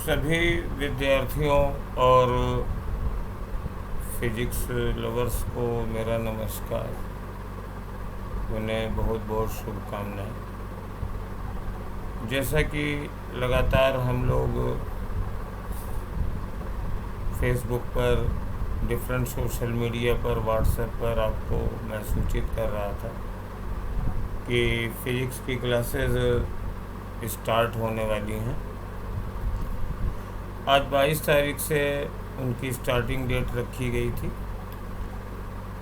सभी विद्यार्थियों और फिजिक्स लवर्स को मेरा नमस्कार। उन्हें बहुत बहुत शुभकामनाएं। जैसा कि लगातार हम लोग फेसबुक पर, डिफरेंट सोशल मीडिया पर, व्हाट्सएप पर आपको मैं सूचित कर रहा था कि फ़िज़िक्स की क्लासेस स्टार्ट होने वाली हैं। आज 22 तारीख से उनकी स्टार्टिंग डेट रखी गई थी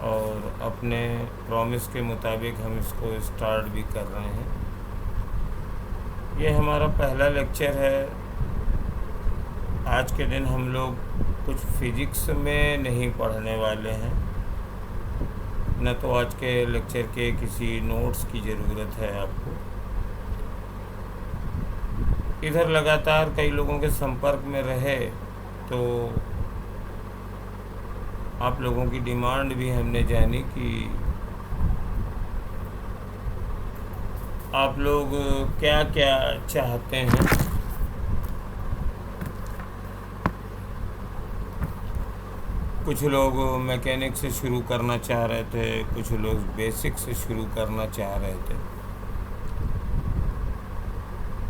और अपने प्रॉमिस के मुताबिक हम इसको स्टार्ट भी कर रहे हैं। ये हमारा पहला लेक्चर है। आज के दिन हम लोग कुछ फिज़िक्स में नहीं पढ़ने वाले हैं, न तो आज के लेक्चर के किसी नोट्स की ज़रूरत है आपको। इधर लगातार कई लोगों के संपर्क में रहे तो आप लोगों की डिमांड भी हमने जानी कि आप लोग क्या क्या चाहते हैं। कुछ लोग मैकेनिक से शुरू करना चाह रहे थे, कुछ लोग बेसिक से शुरू करना चाह रहे थे।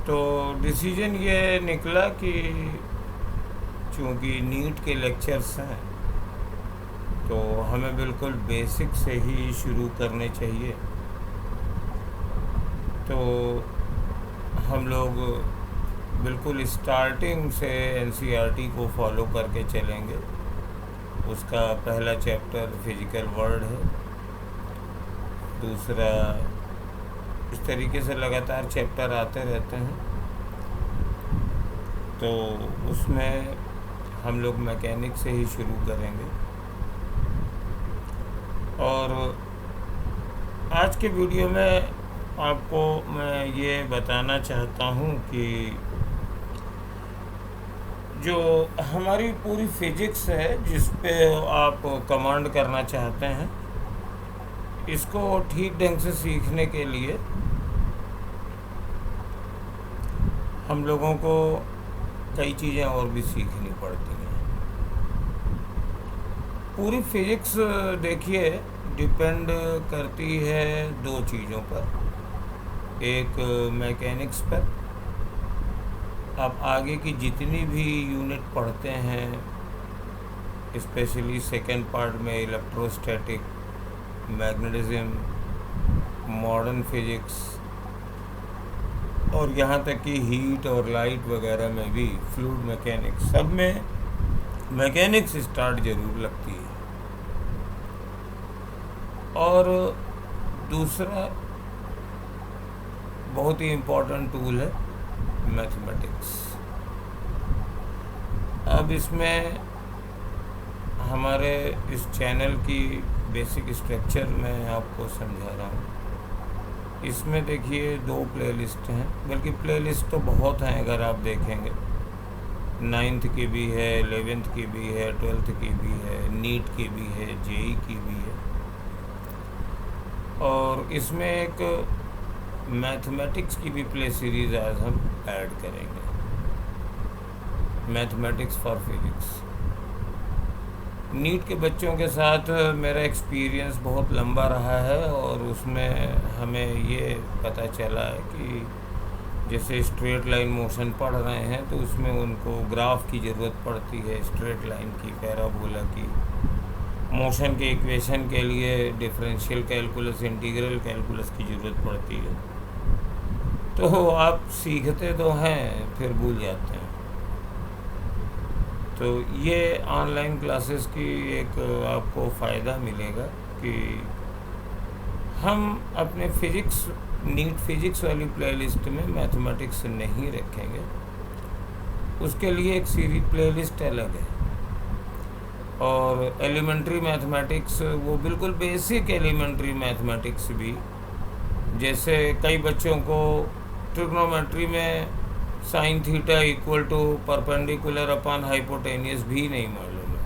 तो डिसीजन ये निकला कि चूँकि नीट के लेक्चर्स हैं तो हमें बिल्कुल बेसिक से ही शुरू करने चाहिए। तो हम लोग बिल्कुल स्टार्टिंग से एनसीईआरटी को फॉलो करके चलेंगे। उसका पहला चैप्टर फिजिकल वर्ल्ड है, दूसरा इस तरीके से लगातार चैप्टर आते रहते हैं। तो उसमें हम लोग मैकेनिक से ही शुरू करेंगे। और आज के वीडियो में आपको मैं ये बताना चाहता हूँ कि जो हमारी पूरी फिजिक्स है जिस पे आप कमांड करना चाहते हैं, इसको ठीक ढंग से सीखने के लिए हम लोगों को कई चीज़ें और भी सीखनी पड़ती हैं। पूरी फिजिक्स देखिए डिपेंड करती है दो चीज़ों पर। एक मैकेनिक्स पर, आप आगे की जितनी भी यूनिट पढ़ते हैं, स्पेशली सेकेंड पार्ट में इलेक्ट्रोस्टैटिक, मैग्नेटिज्म, मॉडर्न फिजिक्स और यहाँ तक कि हीट और लाइट वगैरह में भी, फ्लूइड मैकेनिक्स, सब में मैकेनिक्स स्टार्ट ज़रूर लगती है। और दूसरा बहुत ही इम्पोर्टेंट टूल है मैथमेटिक्स। अब इसमें हमारे इस चैनल की बेसिक स्ट्रक्चर मैं आपको समझा रहा हूँ। इसमें देखिए 2 प्लेलिस्ट हैं, बल्कि प्लेलिस्ट तो बहुत हैं। अगर आप देखेंगे 9th की भी है, 11th की भी है, 12th की भी है, नीट की भी है, जेई की भी है। और इसमें एक मैथमेटिक्स की भी प्ले सीरीज़ आज हम ऐड करेंगे, मैथमेटिक्स फॉर फिजिक्स। नीट के बच्चों के साथ मेरा एक्सपीरियंस बहुत लंबा रहा है और उसमें हमें ये पता चला है कि जैसे स्ट्रेट लाइन मोशन पढ़ रहे हैं तो उसमें उनको ग्राफ की ज़रूरत पड़ती है, स्ट्रेट लाइन की, पैराबोला की। मोशन के इक्वेशन के लिए डिफरेंशियल कैलकुलस, इंटीग्रल कैलकुलस की ज़रूरत पड़ती है। तो आप सीखते तो हैं फिर भूल जाते हैं। तो ये ऑनलाइन क्लासेस की एक आपको फ़ायदा मिलेगा कि हम अपने फिजिक्स, नीट फिजिक्स वाली प्लेलिस्ट में मैथमेटिक्स नहीं रखेंगे। उसके लिए एक सीरीज प्लेलिस्ट अलग है। और एलिमेंट्री मैथमेटिक्स, वो बिल्कुल बेसिक एलिमेंट्री मैथमेटिक्स भी, जैसे कई बच्चों को ट्रिग्नोमेट्री में sine theta equal to perpendicular upon hypotenuse भी नहीं मालूम है।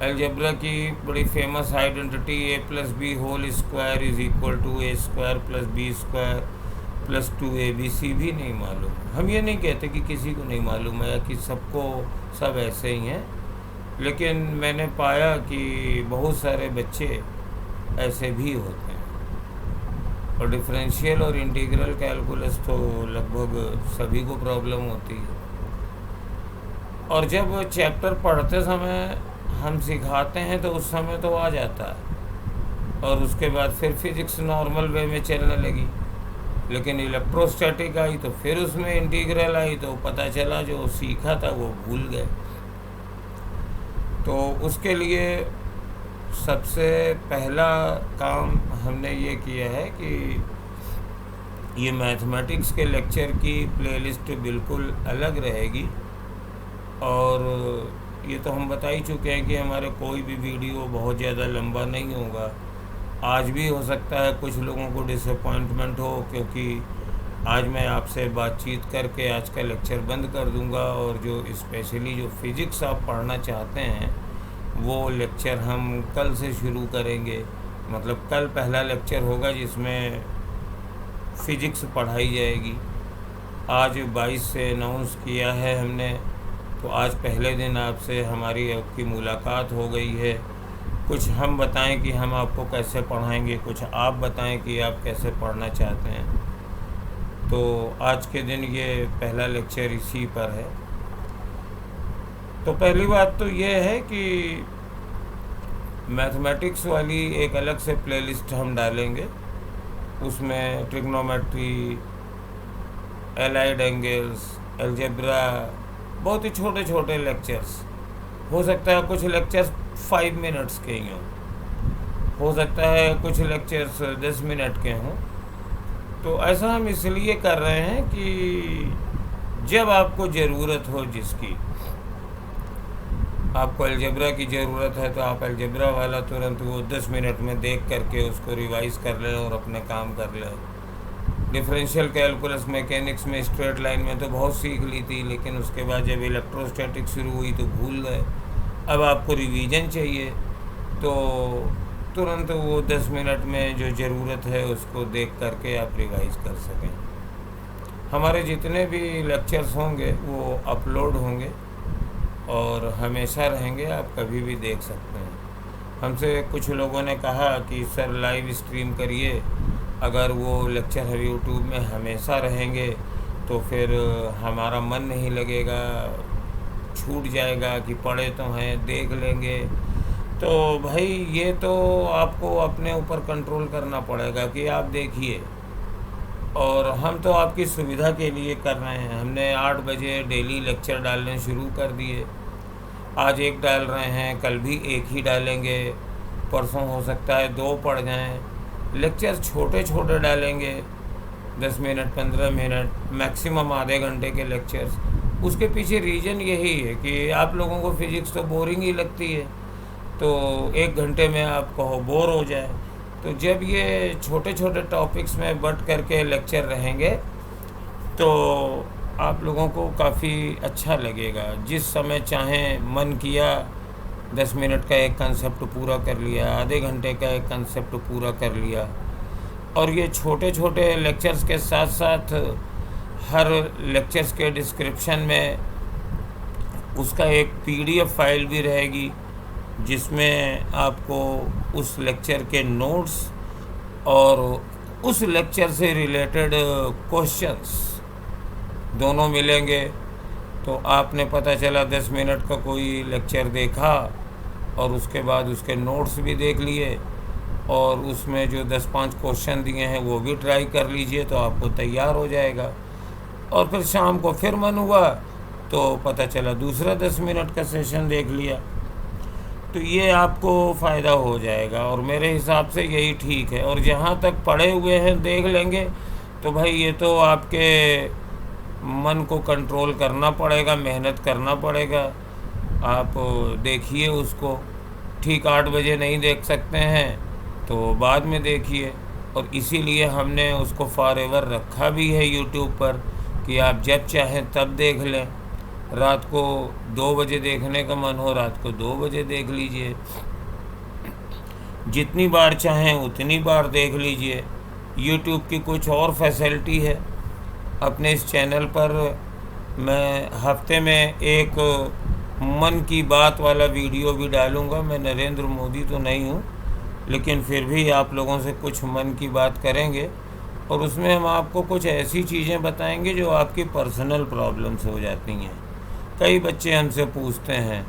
अलजेब्रा की बड़ी famous identity a + b whole square is equal to a² + b², 1+2 ABC भी नहीं मालूम। हम ये नहीं कहते कि किसी को नहीं मालूम है या कि सबको सब ऐसे ही हैं, लेकिन मैंने पाया कि बहुत सारे बच्चे ऐसे भी होते हैं। और डिफरेंशियल और इंटीग्रल कैलकुलस तो लगभग सभी को प्रॉब्लम होती है। और जब चैप्टर पढ़ते समय हम सिखाते हैं तो उस समय तो आ जाता है, और उसके बाद फिर फिजिक्स नॉर्मल वे में चलने लगी। लेकिन इलेक्ट्रोस्टैटिक आई तो फिर उसमें इंटीग्रल आई तो पता चला जो सीखा था वो भूल गए। तो उसके लिए सबसे पहला काम हमने ये किया है कि ये मैथमेटिक्स के लेक्चर की प्लेलिस्ट बिल्कुल अलग रहेगी। और ये तो हम बता ही चुके हैं कि हमारे कोई भी वीडियो बहुत ज़्यादा लंबा नहीं होगा। आज भी हो सकता है कुछ लोगों को डिसअपॉइंटमेंट हो, क्योंकि आज मैं आपसे बातचीत करके आज का लेक्चर बंद कर दूंगा, और जो स्पेशली जो फिज़िक्स आप पढ़ना चाहते हैं वो लेक्चर हम कल से शुरू करेंगे। मतलब कल पहला लेक्चर होगा जिसमें फ़िज़िक्स पढ़ाई जाएगी। आज 22 से अनाउंस किया है हमने, तो आज पहले दिन आपसे हमारी आपकी मुलाकात हो गई है। कुछ हम बताएं कि हम आपको कैसे पढ़ाएंगे, कुछ आप बताएं कि आप कैसे पढ़ना चाहते हैं। तो आज के दिन ये पहला लेक्चर इसी पर है। तो पहली बात तो ये है कि मैथमेटिक्स वाली एक अलग से प्लेलिस्ट हम डालेंगे। उसमें ट्रिग्नोमेट्री, एलाइड एंगल्स, अलजेब्रा, बहुत ही छोटे छोटे लेक्चर्स। हो सकता है कुछ लेक्चर्स 5 मिनट्स के ही हों, हो सकता है कुछ लेक्चर्स 10 मिनट के हों। तो ऐसा हम इसलिए कर रहे हैं कि जब आपको ज़रूरत हो, जिसकी आपको अलजेब्रा की ज़रूरत है तो आप अलजेब्रा वाला तुरंत वो 10 मिनट में देख करके उसको रिवाइज कर लें और अपने काम कर लें। डिफरेंशियल कैलकुलस मैकेनिक्स में स्ट्रेट लाइन में तो बहुत सीख ली थी, लेकिन उसके बाद जब इलेक्ट्रोस्टैटिक शुरू हुई तो भूल गए। अब आपको रिवीजन चाहिए तो तुरंत वो 10 मिनट में जो ज़रूरत है उसको देख करके आप रिवाइज कर सकें। हमारे जितने भी लेक्चर्स होंगे वो अपलोड होंगे और हमेशा रहेंगे, आप कभी भी देख सकते हैं। हमसे कुछ लोगों ने कहा कि सर लाइव स्ट्रीम करिए, अगर वो लेक्चर यूट्यूब में हमेशा रहेंगे तो फिर हमारा मन नहीं लगेगा, छूट जाएगा कि पढ़े तो हैं, देख लेंगे। तो भाई ये तो आपको अपने ऊपर कंट्रोल करना पड़ेगा कि आप देखिए, और हम तो आपकी सुविधा के लिए कर रहे हैं। हमने 8 बजे डेली लेक्चर डालने शुरू कर दिए। आज एक डाल रहे हैं, कल भी एक ही डालेंगे, परसों हो सकता है 2 पढ़ जाएं। लेक्चर छोटे छोटे डालेंगे, 10 मिनट 15 मिनट मैक्सिमम आधे घंटे के लेक्चर्स। उसके पीछे रीज़न यही है कि आप लोगों को फिज़िक्स तो बोरिंग ही लगती है, तो 1 घंटे में आप कहो बोर हो जाए। तो जब ये छोटे छोटे टॉपिक्स में बट करके लेक्चर रहेंगे तो आप लोगों को काफ़ी अच्छा लगेगा। जिस समय चाहें मन किया 10 मिनट का एक कंसेप्ट पूरा कर लिया, आधे घंटे का एक कंसेप्ट पूरा कर लिया। और ये छोटे छोटे लेक्चर्स के साथ साथ हर लेक्चर्स के डिस्क्रिप्शन में उसका एक PDF फाइल भी रहेगी, जिसमें आपको उस लेक्चर के नोट्स और उस लेक्चर से रिलेटेड क्वेश्चंस दोनों मिलेंगे। तो आपने पता चला 10 मिनट का कोई लेक्चर देखा और उसके बाद उसके नोट्स भी देख लिए और उसमें जो 10-5 क्वेश्चन दिए हैं वो भी ट्राई कर लीजिए, तो आपको तैयार हो जाएगा। और फिर शाम को फिर मन हुआ तो पता चला दूसरा 10 मिनट का सेशन देख लिया। तो ये आपको फ़ायदा हो जाएगा और मेरे हिसाब से यही ठीक है। और जहाँ तक पढ़े हुए हैं देख लेंगे तो भाई ये तो आपके मन को कंट्रोल करना पड़ेगा, मेहनत करना पड़ेगा। आप देखिए उसको, ठीक 8 बजे नहीं देख सकते हैं तो बाद में देखिए। और इसीलिए हमने उसको फॉरएवर रखा भी है यूट्यूब पर कि आप जब चाहें तब देख लें। रात को 2 बजे देखने का मन हो, रात को 2 बजे देख लीजिए, जितनी बार चाहें उतनी बार देख लीजिए। यूट्यूब की कुछ और फैसिलिटी है। अपने इस चैनल पर मैं हफ्ते में एक मन की बात वाला वीडियो भी डालूँगा। मैं नरेंद्र मोदी तो नहीं हूँ, लेकिन फिर भी आप लोगों से कुछ मन की बात करेंगे और उसमें हम आपको कुछ ऐसी चीज़ें बताएंगे जो आपकी पर्सनल प्रॉब्लम्स हो जाती हैं। कई बच्चे हमसे पूछते हैं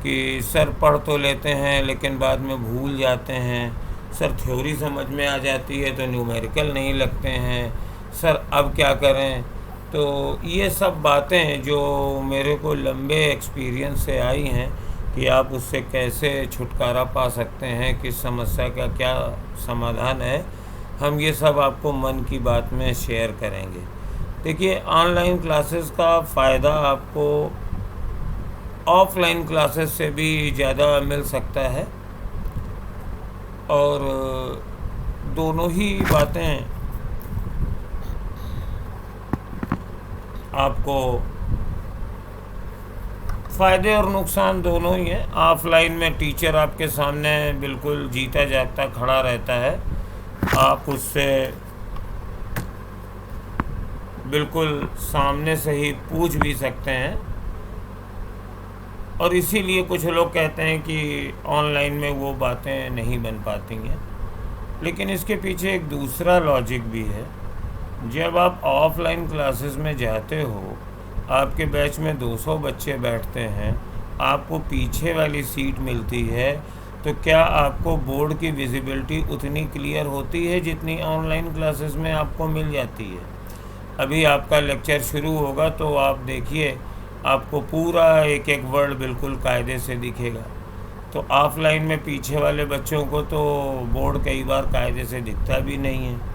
कि सर पढ़ तो लेते हैं लेकिन बाद में भूल जाते हैं, सर थ्योरी समझ में आ जाती है तो न्यूमेरिकल नहीं लगते हैं, सर अब क्या करें। तो ये सब बातें जो मेरे को लंबे एक्सपीरियंस से आई हैं कि आप उससे कैसे छुटकारा पा सकते हैं, किस समस्या का क्या समाधान है, हम ये सब आपको मन की बात में शेयर करेंगे। देखिए, ऑनलाइन क्लासेस का फ़ायदा आपको ऑफलाइन क्लासेस से भी ज़्यादा मिल सकता है और दोनों ही बातें आपको फ़ायदे और नुकसान दोनों ही हैं। ऑफलाइन में टीचर आपके सामने बिल्कुल जीता जागता खड़ा रहता है, आप उससे बिल्कुल सामने से ही पूछ भी सकते हैं और इसीलिए कुछ लोग कहते हैं कि ऑनलाइन में वो बातें नहीं बन पाती हैं। लेकिन इसके पीछे एक दूसरा लॉजिक भी है। जब आप ऑफलाइन क्लासेस में जाते हो, आपके बैच में 200 बच्चे बैठते हैं, आपको पीछे वाली सीट मिलती है, तो क्या आपको बोर्ड की विजिबिलिटी उतनी क्लियर होती है जितनी ऑनलाइन क्लासेस में आपको मिल जाती है। अभी आपका लेक्चर शुरू होगा तो आप देखिए, आपको पूरा एक एक वर्ड बिल्कुल कायदे से दिखेगा। तो ऑफलाइन में पीछे वाले बच्चों को तो बोर्ड कई बार कायदे से दिखता भी नहीं है।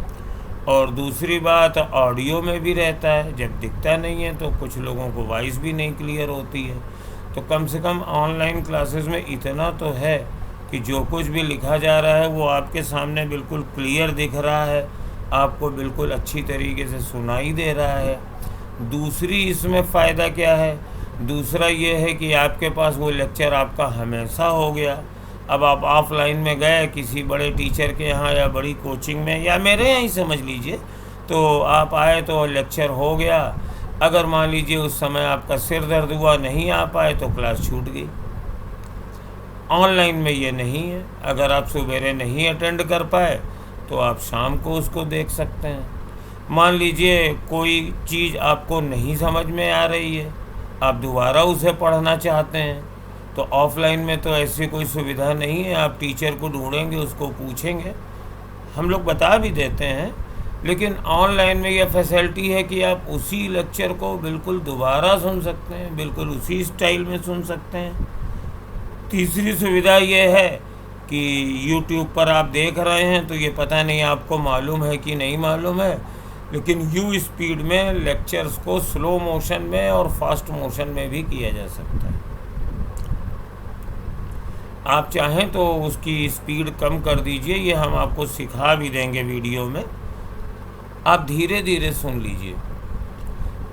और दूसरी बात, ऑडियो में भी रहता है, जब दिखता नहीं है तो कुछ लोगों को वॉइस भी नहीं क्लियर होती है। तो कम से कम ऑनलाइन क्लासेस में इतना तो है कि जो कुछ भी लिखा जा रहा है वो आपके सामने बिल्कुल क्लियर दिख रहा है, आपको बिल्कुल अच्छी तरीके से सुनाई दे रहा है। दूसरी इसमें फ़ायदा क्या है? दूसरा ये है कि आपके पास वो लेक्चर आपका हमेशा हो गया। अब आप ऑफलाइन में गए किसी बड़े टीचर के यहाँ या बड़ी कोचिंग में या मेरे यहाँ ही समझ लीजिए, तो आप आए तो लेक्चर हो गया। अगर मान लीजिए उस समय आपका सिर दर्द हुआ, नहीं आ पाए, तो क्लास छूट गई। ऑनलाइन में ये नहीं है। अगर आप सवेरे नहीं अटेंड कर पाए तो आप शाम को उसको देख सकते हैं। मान लीजिए कोई चीज़ आपको नहीं समझ में आ रही है, आप दोबारा उसे पढ़ना चाहते हैं, तो ऑफलाइन में तो ऐसी कोई सुविधा नहीं है। आप टीचर को ढूंढेंगे, उसको पूछेंगे, हम लोग बता भी देते हैं। लेकिन ऑनलाइन में यह फैसिलिटी है कि आप उसी लेक्चर को बिल्कुल दोबारा सुन सकते हैं, बिल्कुल उसी स्टाइल में सुन सकते हैं। तीसरी सुविधा यह है कि यूट्यूब पर आप देख रहे हैं तो ये पता नहीं आपको मालूम है कि नहीं मालूम है, लेकिन यू स्पीड में लेक्चर्स को स्लो मोशन में और फास्ट मोशन में भी किया जा सकता है। आप चाहें तो उसकी स्पीड कम कर दीजिए, ये हम आपको सिखा भी देंगे वीडियो में। आप धीरे धीरे सुन लीजिए,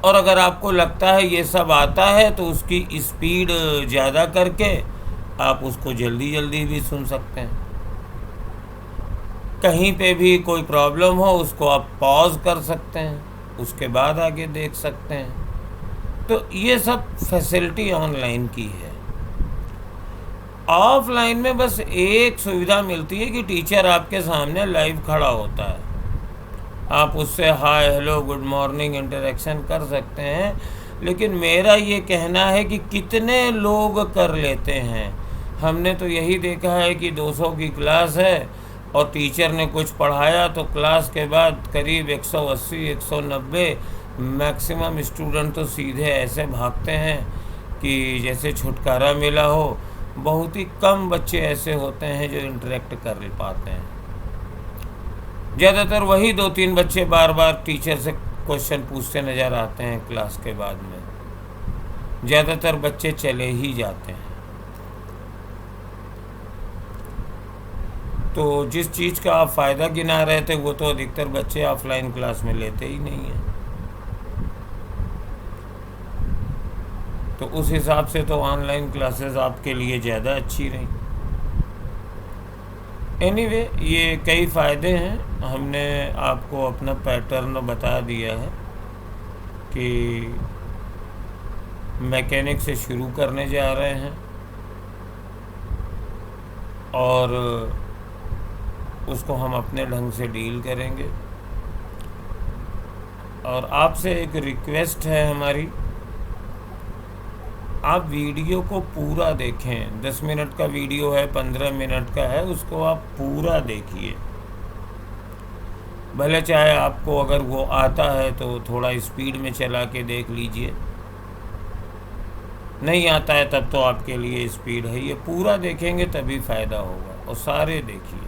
और अगर आपको लगता है ये सब आता है तो उसकी स्पीड ज़्यादा करके आप उसको जल्दी जल्दी भी सुन सकते हैं। कहीं पे भी कोई प्रॉब्लम हो उसको आप पॉज कर सकते हैं, उसके बाद आगे देख सकते हैं। तो ये सब फैसिलिटी ऑनलाइन की है। ऑफलाइन में बस एक सुविधा मिलती है कि टीचर आपके सामने लाइव खड़ा होता है, आप उससे hi hello good morning interaction कर सकते हैं। लेकिन मेरा ये कहना है कि कितने लोग कर लेते हैं। हमने तो यही देखा है कि 200 की क्लास है और टीचर ने कुछ पढ़ाया तो क्लास के बाद करीब 180 190 मैक्सिमम स्टूडेंट तो सीधे ऐसे भागते हैं कि जैसे छुटकारा मिला हो। बहुत ही कम बच्चे ऐसे होते हैं जो इंटरेक्ट कर पाते हैं। ज़्यादातर वही 2-3 बच्चे बार बार टीचर से क्वेश्चन पूछते नज़र आते हैं क्लास के बाद में। ज़्यादातर बच्चे चले ही जाते हैं। तो जिस चीज़ का आप फ़ायदा गिना रहे थे वो तो अधिकतर बच्चे ऑफलाइन क्लास में लेते ही नहीं हैं। तो उस हिसाब से तो ऑनलाइन क्लासेस आपके लिए ज़्यादा अच्छी रहीं। एनीवे ये कई फ़ायदे हैं। हमने आपको अपना पैटर्न बता दिया है कि मैकेनिक से शुरू करने जा रहे हैं और उसको हम अपने ढंग से डील करेंगे। और आपसे एक रिक्वेस्ट है हमारी, आप वीडियो को पूरा देखें। 10 मिनट का वीडियो है, 15 मिनट का है, उसको आप पूरा देखिए। भले चाहे आपको अगर वो आता है तो थोड़ा स्पीड में चला के देख लीजिए, नहीं आता है तब तो आपके लिए स्पीड है। ये पूरा देखेंगे तभी फ़ायदा होगा, और सारे देखिए।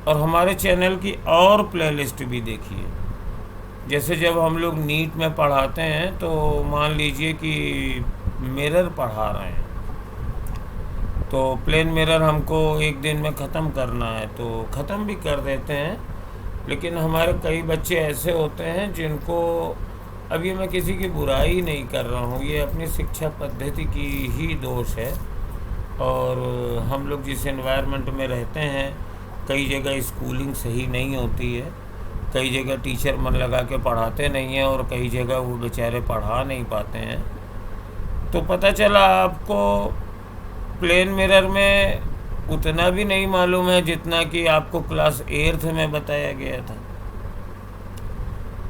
और हमारे चैनल की और प्लेलिस्ट भी देखिए। जैसे जब हम लोग नीट में पढ़ाते हैं तो मान लीजिए कि मिरर पढ़ा रहे हैं, तो प्लेन मिरर हमको एक दिन में ख़त्म करना है तो ख़त्म भी कर देते हैं। लेकिन हमारे कई बच्चे ऐसे होते हैं जिनको, अब ये मैं किसी की बुराई नहीं कर रहा हूँ, ये अपनी शिक्षा पद्धति की ही दोष है। और हम लोग जिस एनवायरनमेंट में रहते हैं, कई जगह स्कूलिंग सही नहीं होती है, कई जगह टीचर मन लगा के पढ़ाते नहीं हैं, और कई जगह वो बेचारे पढ़ा नहीं पाते हैं। तो पता चला आपको प्लेन मिरर में उतना भी नहीं मालूम है जितना कि आपको क्लास 8th में बताया गया था।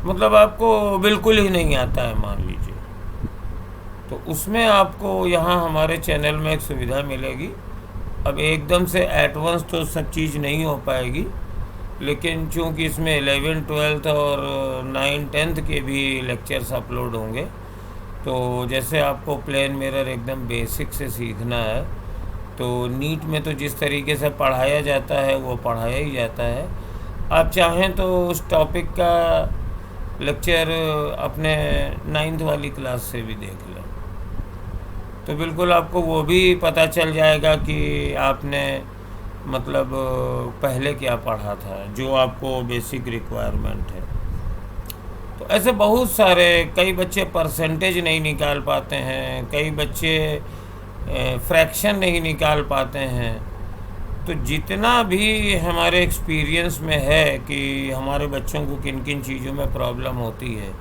मतलब आपको बिल्कुल ही नहीं आता है मान लीजिए, तो उसमें आपको यहाँ हमारे चैनल में एक सुविधा मिलेगी। अब एकदम से एडवांस तो सब चीज़ नहीं हो पाएगी, लेकिन चूँकि इसमें 11th 12th और 9th 10th के भी लेक्चर्स अपलोड होंगे, तो जैसे आपको प्लेन मिरर एकदम बेसिक से सीखना है, तो नीट में तो जिस तरीके से पढ़ाया जाता है वो पढ़ाया ही जाता है। आप चाहें तो उस टॉपिक का लेक्चर अपने 9th वाली क्लास से भी देख लें, तो बिल्कुल आपको वो भी पता चल जाएगा कि आपने मतलब पहले क्या पढ़ा था, जो आपको बेसिक रिक्वायरमेंट है। तो ऐसे बहुत सारे, कई बच्चे परसेंटेज नहीं निकाल पाते हैं, कई बच्चे फ्रैक्शन नहीं निकाल पाते हैं। तो जितना भी हमारे एक्सपीरियंस में है कि हमारे बच्चों को किन किन चीज़ों में प्रॉब्लम होती है,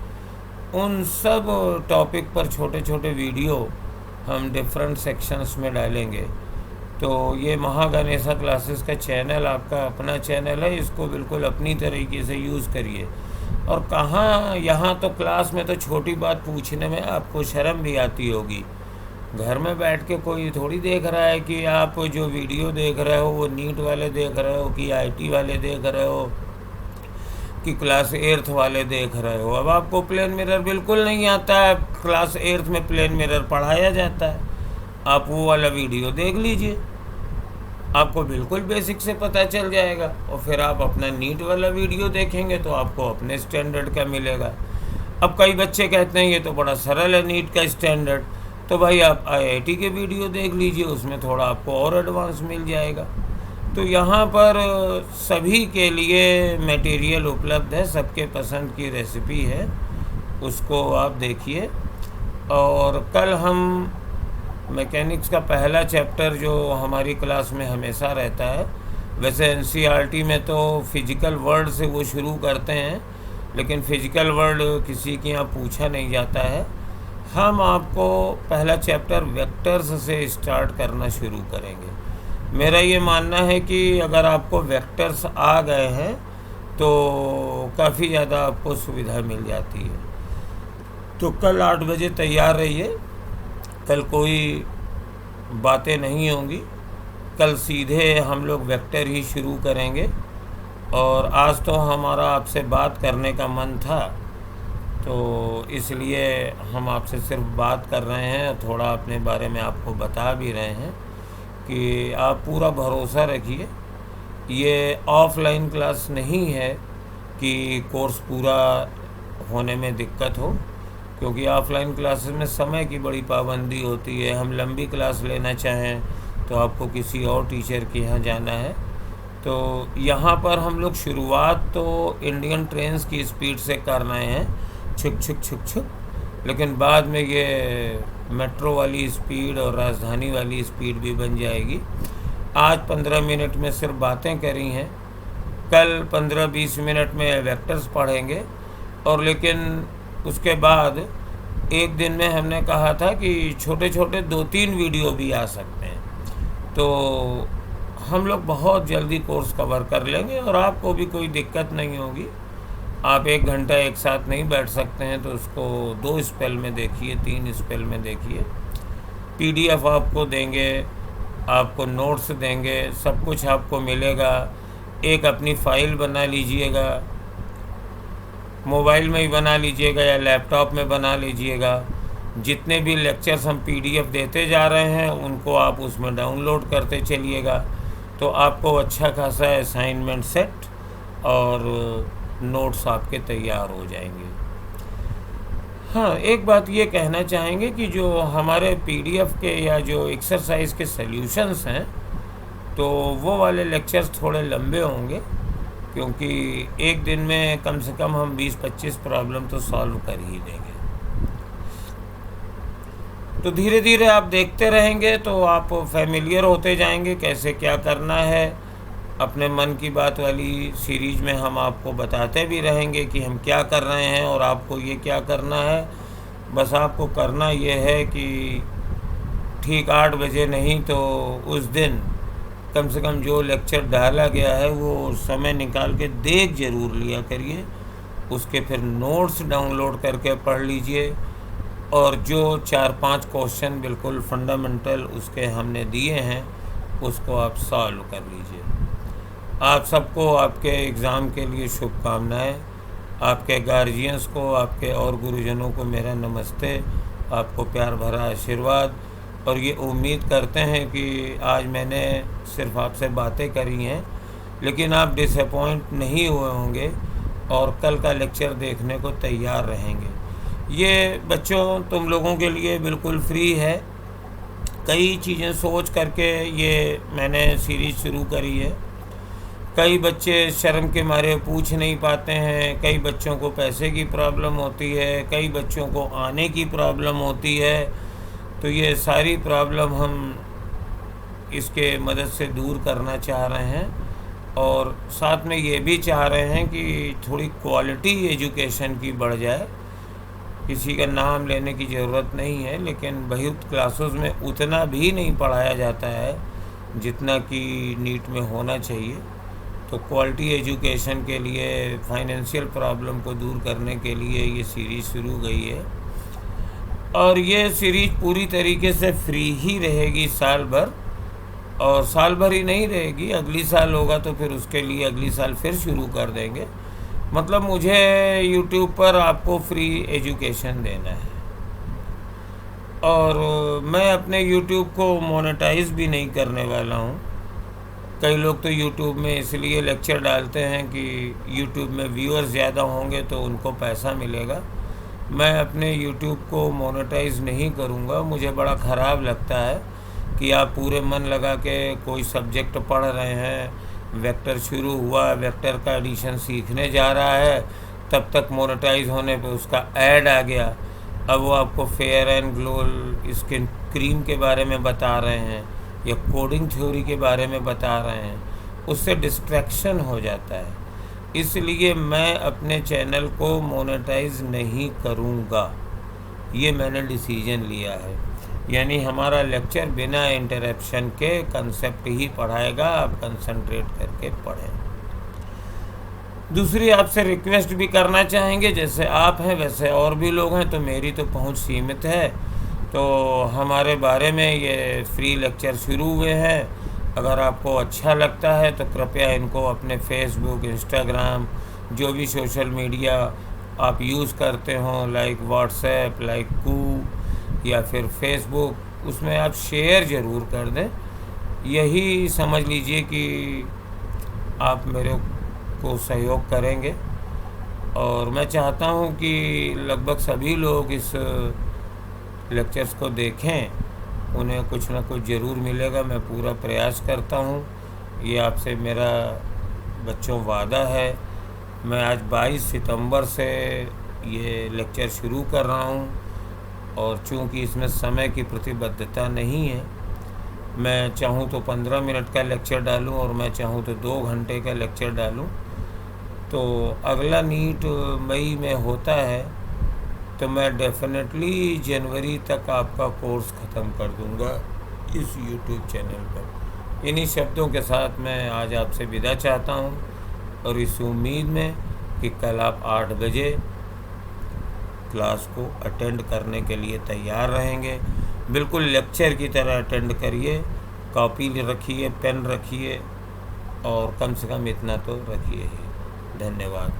उन सब टॉपिक पर छोटे छोटे वीडियो हम डिफरेंट सेक्शंस में डालेंगे। तो ये महागणेशा क्लासेस का चैनल आपका अपना चैनल है, इसको बिल्कुल अपनी तरीके से यूज़ करिए। और कहाँ, यहाँ तो क्लास में तो छोटी बात पूछने में आपको शर्म भी आती होगी। घर में बैठ के कोई थोड़ी देख रहा है कि आप जो वीडियो देख रहे हो वो नीट वाले देख रहे हो कि आईटी वाले देख रहे हो कि क्लास 8th वाले देख रहे हो। अब आपको प्लेन मिरर बिल्कुल नहीं आता है, क्लास 8th में प्लेन मिरर पढ़ाया जाता है, आप वो वाला वीडियो देख लीजिए, आपको बिल्कुल बेसिक से पता चल जाएगा। और फिर आप अपना नीट वाला वीडियो देखेंगे तो आपको अपने स्टैंडर्ड का मिलेगा। अब कई बच्चे कहते हैं ये तो बड़ा सरल है नीट का स्टैंडर्ड, तो भाई आप आईआईटी के वीडियो देख लीजिए, उसमें थोड़ा आपको और एडवांस मिल जाएगा। तो यहाँ पर सभी के लिए मटेरियल उपलब्ध है, सबके पसंद की रेसिपी है, उसको आप देखिए। और कल हम मैकेनिक्स का पहला चैप्टर जो हमारी क्लास में हमेशा रहता है, वैसे एनसीईआरटी में तो फिजिकल वर्ड से वो शुरू करते हैं, लेकिन फिजिकल वर्ड किसी के यहाँ पूछा नहीं जाता है। हम आपको पहला चैप्टर वेक्टर्स से स्टार्ट करना शुरू करेंगे। मेरा ये मानना है कि अगर आपको वेक्टर्स आ गए हैं तो काफ़ी ज़्यादा आपको सुविधा मिल जाती है। तो कल 8 बजे तैयार रहिए, कल कोई बातें नहीं होंगी, कल सीधे हम लोग वेक्टर ही शुरू करेंगे। और आज तो हमारा आपसे बात करने का मन था, तो इसलिए हम आपसे सिर्फ बात कर रहे हैं, थोड़ा अपने बारे में आपको बता भी रहे हैं कि आप पूरा भरोसा रखिए। ये ऑफलाइन क्लास नहीं है कि कोर्स पूरा होने में दिक्कत हो, क्योंकि ऑफलाइन क्लासेस में समय की बड़ी पाबंदी होती है। हम लंबी क्लास लेना चाहें तो आपको किसी और टीचर के यहाँ जाना है। तो यहाँ पर हम लोग शुरुआत तो इंडियन ट्रेन्स की स्पीड से कर रहे हैं, छुक छुक छुक छुक, लेकिन बाद में ये मेट्रो वाली स्पीड और राजधानी वाली स्पीड भी बन जाएगी। आज 15 मिनट में सिर्फ बातें करी हैं, कल 15-20 मिनट में वेक्टर्स पढ़ेंगे। और लेकिन उसके बाद एक दिन में हमने कहा था कि छोटे छोटे 2-3 वीडियो भी आ सकते हैं, तो हम लोग बहुत जल्दी कोर्स कवर कर लेंगे और आपको भी कोई दिक्कत नहीं होगी। आप 1 घंटा एक साथ नहीं बैठ सकते हैं तो उसको 2 स्पेल में देखिए, 3 स्पेल में देखिए। पीडीएफ आपको देंगे, आपको नोट्स देंगे, सब कुछ आपको मिलेगा। एक अपनी फ़ाइल बना लीजिएगा, मोबाइल में ही बना लीजिएगा या लैपटॉप में बना लीजिएगा। जितने भी लेक्चर्स हम पीडीएफ देते जा रहे हैं उनको आप उसमें डाउनलोड करते चलिएगा, तो आपको अच्छा खासा असाइनमेंट सेट और नोट्स आपके तैयार हो जाएंगे। हाँ, एक बात ये कहना चाहेंगे कि जो हमारे पीडीएफ के या जो एक्सरसाइज के सॉल्यूशंस हैं, तो वो वाले लेक्चर्स थोड़े लंबे होंगे, क्योंकि एक दिन में कम से कम हम 20-25 प्रॉब्लम तो सॉल्व कर ही देंगे। तो धीरे धीरे आप देखते रहेंगे तो आप फैमिलियर होते जाएंगे कैसे क्या करना है। अपने मन की बात वाली सीरीज में हम आपको बताते भी रहेंगे कि हम क्या कर रहे हैं और आपको ये क्या करना है। बस आपको करना ये है कि ठीक 8 बजे नहीं तो उस दिन कम से कम जो लेक्चर डाला गया है वो समय निकाल के देख ज़रूर लिया करिए, उसके फिर नोट्स डाउनलोड करके पढ़ लीजिए और जो 4-5 क्वेश्चन बिल्कुल फंडामेंटल उसके हमने दिए हैं उसको आप सॉल्व कर लीजिए। आप सबको आपके एग्ज़ाम के लिए शुभकामनाएं। आपके गार्जियंस को, आपके और गुरुजनों को मेरा नमस्ते, आपको प्यार भरा आशीर्वाद। और ये उम्मीद करते हैं कि आज मैंने सिर्फ आपसे बातें करी हैं, लेकिन आप डिसअपॉइंट नहीं हुए होंगे और कल का लेक्चर देखने को तैयार रहेंगे। ये बच्चों तुम लोगों के लिए बिल्कुल फ्री है। कई चीज़ें सोच करके ये मैंने सीरीज़ शुरू करी है। कई बच्चे शर्म के मारे पूछ नहीं पाते हैं, कई बच्चों को पैसे की प्रॉब्लम होती है, कई बच्चों को आने की प्रॉब्लम होती है। तो ये सारी प्रॉब्लम हम इसके मदद से दूर करना चाह रहे हैं और साथ में ये भी चाह रहे हैं कि थोड़ी क्वालिटी एजुकेशन की बढ़ जाए। किसी का नाम लेने की ज़रूरत नहीं है, लेकिन बहुत क्लासेस में उतना भी नहीं पढ़ाया जाता है जितना कि नीट में होना चाहिए। तो क्वालिटी एजुकेशन के लिए, फाइनेंशियल प्रॉब्लम को दूर करने के लिए ये सीरीज़ शुरू गई है और ये सीरीज़ पूरी तरीके से फ्री ही रहेगी साल भर। और साल भर ही नहीं रहेगी, अगली साल होगा तो फिर उसके लिए अगली साल फिर शुरू कर देंगे। मतलब मुझे यूट्यूब पर आपको फ्री एजुकेशन देना है और मैं अपने यूट्यूब को मोनेटाइज भी नहीं करने वाला हूँ। कई लोग तो यूट्यूब में इसलिए लेक्चर डालते हैं कि यूट्यूब में व्यूअर्स ज़्यादा होंगे तो उनको पैसा मिलेगा। मैं अपने यूट्यूब को मोनेटाइज नहीं करूँगा। मुझे बड़ा ख़राब लगता है कि आप पूरे मन लगा के कोई सब्जेक्ट पढ़ रहे हैं, वेक्टर शुरू हुआ, वेक्टर का एडिशन सीखने जा रहा है, तब तक मोनेटाइज होने पे उसका ऐड आ गया। अब वो आपको fair and glow skin cream के बारे में बता रहे हैं या कोडिंग थ्योरी के बारे में बता रहे हैं, उससे डिस्ट्रैक्शन हो जाता है। इसलिए मैं अपने चैनल को मोनेटाइज नहीं करूँगा, ये मैंने डिसीजन लिया है। यानी हमारा लेक्चर बिना इंटरप्शन के कंसेप्ट ही पढ़ाएगा, आप कंसंट्रेट करके पढ़ें। दूसरी आपसे रिक्वेस्ट भी करना चाहेंगे, जैसे आप हैं वैसे और भी लोग हैं, तो मेरी तो पहुंच सीमित है, तो हमारे बारे में ये फ्री लेक्चर शुरू हुए हैं। अगर आपको अच्छा लगता है तो कृपया इनको अपने फेसबुक, इंस्टाग्राम, जो भी सोशल मीडिया आप यूज़ करते हों, लाइक व्हाट्सएप, लाइक कू या फिर फेसबुक, उसमें आप शेयर ज़रूर कर दें। यही समझ लीजिए कि आप मेरे को सहयोग करेंगे और मैं चाहता हूं कि लगभग सभी लोग इस लेक्चर्स को देखें, उन्हें कुछ ना कुछ ज़रूर मिलेगा। मैं पूरा प्रयास करता हूं, ये आपसे मेरा बच्चों वादा है। मैं आज 22 सितंबर से ये लेक्चर शुरू कर रहा हूं और चूंकि इसमें समय की प्रतिबद्धता नहीं है मैं चाहूँ तो 15 मिनट का लेक्चर डालूँ और मैं चाहूँ तो 2 घंटे का लेक्चर डालूँ। तो अगला नीट मई में होता है, तो मैं डेफिनेटली जनवरी तक आपका कोर्स ख़त्म कर दूंगा इस यूट्यूब चैनल पर। इन्हीं शब्दों के साथ मैं आज आपसे विदा चाहता हूँ, और इस उम्मीद में कि कल आप 8 बजे क्लास को अटेंड करने के लिए तैयार रहेंगे। बिल्कुल लेक्चर की तरह अटेंड करिए, कॉपी रखिए, पेन रखिए, और कम से कम इतना तो रखिए ही। धन्यवाद।